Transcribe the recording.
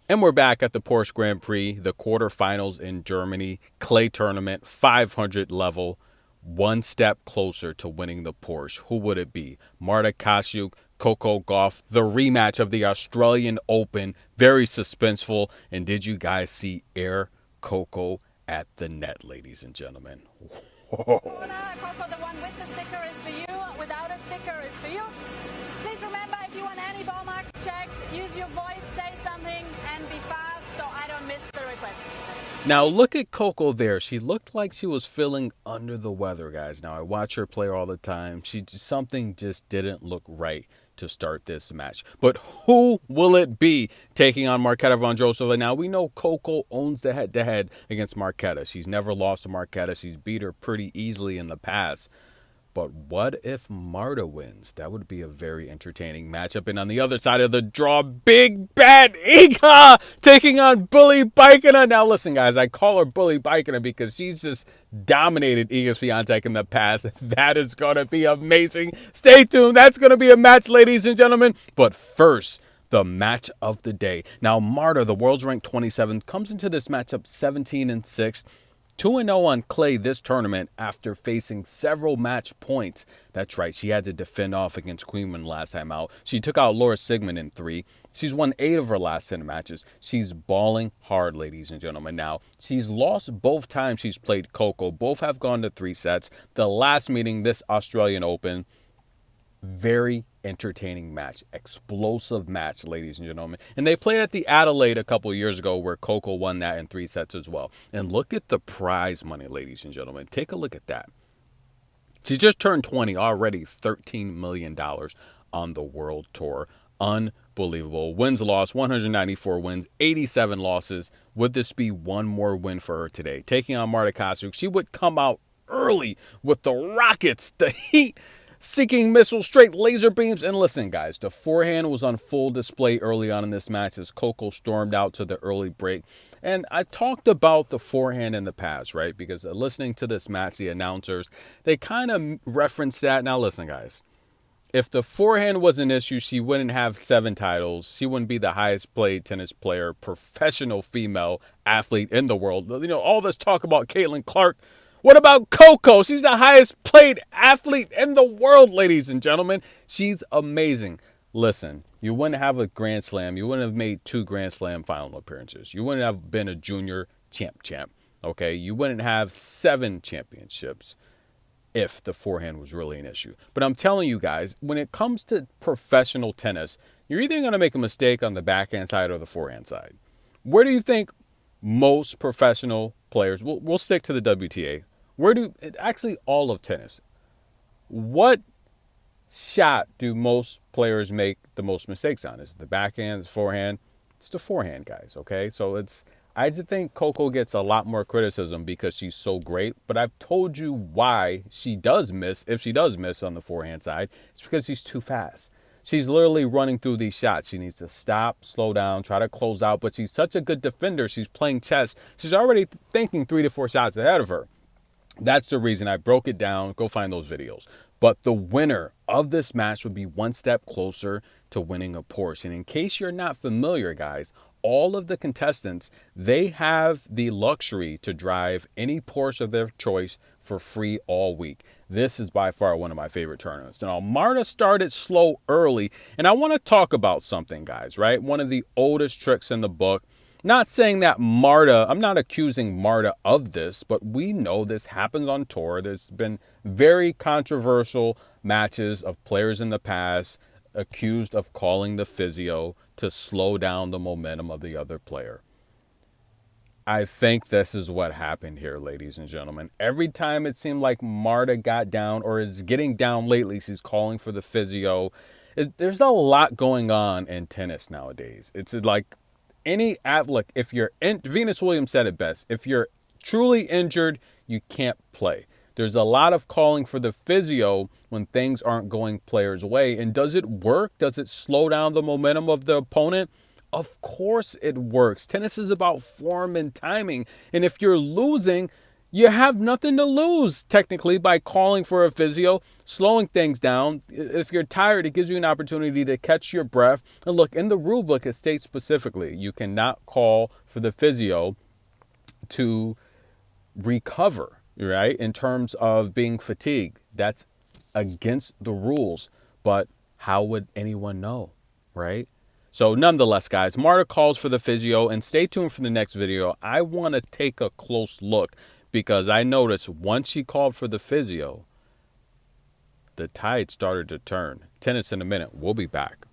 And we're back at the Porsche Grand Prix, the quarterfinals in Germany, clay tournament, 500 level, one step closer to winning the Porsche. Who would it be? Marta Kostyuk, Coco Gauff, the rematch of the Australian Open, very suspenseful. And did you guys see Air Coco at the net, ladies and gentlemen? Whoa. Coco, the one with the sticker is for you. Without a sticker is for you. Please remember, if you want any ball marks checked, use your voice, say something, and be fast so I don't miss the request. Now look at Coco there. She looked like she was feeling under the weather, guys. Now I watch her play all the time. Something just didn't look right to start this match. But who will it be taking on Marketa Vondrousova? Now we know Coco owns the head-to-head against Marketa. She's never lost to Marketa. She's beat her pretty easily in the past. But what if Marta wins? That would be a very entertaining matchup. And on the other side of the draw, Big Bad Iga taking on Bully Bikina. Now listen, guys, I call her Bully Bikina because she's just dominated Iga's Swiatek in the past. That is going to be amazing. Stay tuned. That's going to be a match, ladies and gentlemen. But first, the match of the day. Now, Marta, the world's ranked 27th, comes into this matchup 17-6. 2-0 on clay this tournament after facing several match points. That's right, she had to defend off against Queenman last time out. She took out Laura Sigmund in 3. She's won 8 of her last 10 matches. She's balling hard, ladies and gentlemen. Now, she's lost both times she's played Coco. Both have gone to 3 sets. The last meeting, this Australian Open, very entertaining match, explosive match, ladies and gentlemen. And they played at the Adelaide a couple years ago where Coco won that in 3 sets as well. And look at the prize money, ladies and gentlemen. Take a look at that. She just turned 20, already $13 million on the world tour. Unbelievable. Wins-loss, 194 wins, 87 losses. Would this be one more win for her today? Taking on Marta Kostyuk, she would come out early with the rockets, the heat, seeking missiles, straight laser beams. And listen, guys, the forehand was on full display early on in this match as Coco stormed out to the early break. And I talked about the forehand in the past, right? Because listening to this match, the announcers, they kind of referenced that. Now, listen, guys, if the forehand was an issue, she wouldn't have 7 titles. She wouldn't be the highest paid tennis player, professional female athlete in the world. You know, all this talk about Caitlin Clark. What about Coco? She's the highest paid athlete in the world, ladies and gentlemen. She's amazing. Listen, you wouldn't have a Grand Slam. You wouldn't have made 2 Grand Slam final appearances. You wouldn't have been a junior champ. Okay? You wouldn't have 7 championships if the forehand was really an issue. But I'm telling you guys, when it comes to professional tennis, you're either going to make a mistake on the backhand side or the forehand side. Where do you think most professional players, we'll stick to the WTA, actually all of tennis, what shot do most players make the most mistakes on? Is it the backhand, the forehand? It's the forehand, guys, okay? So I just think Coco gets a lot more criticism because she's so great, but I've told you why she does miss, if she does miss on the forehand side. It's because she's too fast. She's literally running through these shots. She needs to stop, slow down, try to close out, but she's such a good defender. She's playing chess. She's already thinking 3 to 4 shots ahead of her. That's the reason I broke it down. Go find those videos. But the winner of this match would be one step closer to winning a Porsche. And in case you're not familiar, guys, all of the contestants, they have the luxury to drive any Porsche of their choice for free all week. This is by far one of my favorite tournaments. Now, Marta started slow early, and I want to talk about something, guys, right? One of the oldest tricks in the book. Not saying that Marta, I'm not accusing Marta of this, but we know this happens on tour. There's been very controversial matches of players in the past accused of calling the physio to slow down the momentum of the other player. I think this is what happened here, ladies and gentlemen. Every time it seemed like Marta got down or is getting down lately, she's calling for the physio. There's a lot going on in tennis nowadays. It's like look, if you're in, Venus Williams said it best, if you're truly injured, you can't play. There's a lot of calling for the physio when things aren't going players' way. And does it work? Does it slow down the momentum of the opponent? Of course it works. Tennis is about form and timing. And if you're losing, You have nothing to lose, technically, by calling for a physio, slowing things down. If you're tired, it gives you an opportunity to catch your breath. And look, in the rule book, it states specifically you cannot call for the physio to recover, right? In terms of being fatigued. That's against the rules. But how would anyone know, right? So nonetheless, guys, Marta calls for the physio, and stay tuned for the next video. I want to take a close look because I noticed once she called for the physio, the tide started to turn. Tennis in a minute. We'll be back.